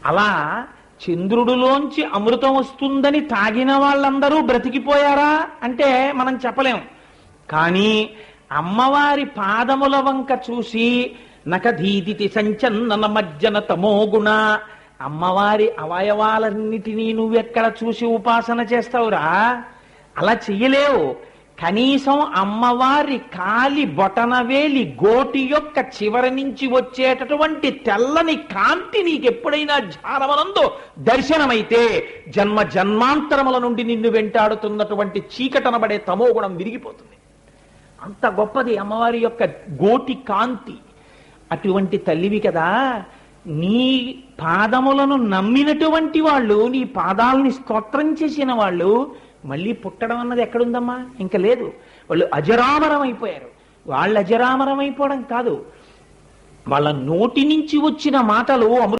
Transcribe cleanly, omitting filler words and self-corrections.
అలా చంద్రుడిలోంచి అమృతం వస్తుందని తాగిన వాళ్ళందరూ బ్రతికిపోయారా అంటే మనం చెప్పలేం. కానీ అమ్మవారి పాదముల వంక చూసి నకధీదితి సంచన్నన మజ్జన తమోగుణ, అమ్మవారి అవయవాలన్నిటినీ నువ్వెక్కడ చూసి ఉపాసన చేస్తావురా? అలా చెయ్యలేవు. కనీసం అమ్మవారి కాలి బొటనవేలి గోటి యొక్క చివరి నుంచి వచ్చేటటువంటి తెల్లని కాంతి నీకెప్పుడైనా ధ్యానమనందో దర్శనమైతే జన్మ జన్మాంతరముల నుండి నిన్ను వెంటాడుతున్నటువంటి చీకటనబడే తమోగుణం విరిగిపోతుంది. అంత గొప్పది అమ్మవారి యొక్క గోటి కాంతి. అటువంటి తల్లివి కదా. నీ పాదములను నమ్మినటువంటి వాళ్ళు, నీ పాదాలని స్తోత్రం చేసిన వాళ్ళు మళ్ళీ పుట్టడం అన్నది ఎక్కడుందమ్మా? ఇంకా లేదు. వాళ్ళు అజరామరం అయిపోయారు. వాళ్ళు అజరామరం అయిపోవడం కాదు, వాళ్ళ నోటి నుంచి వచ్చిన మాటలు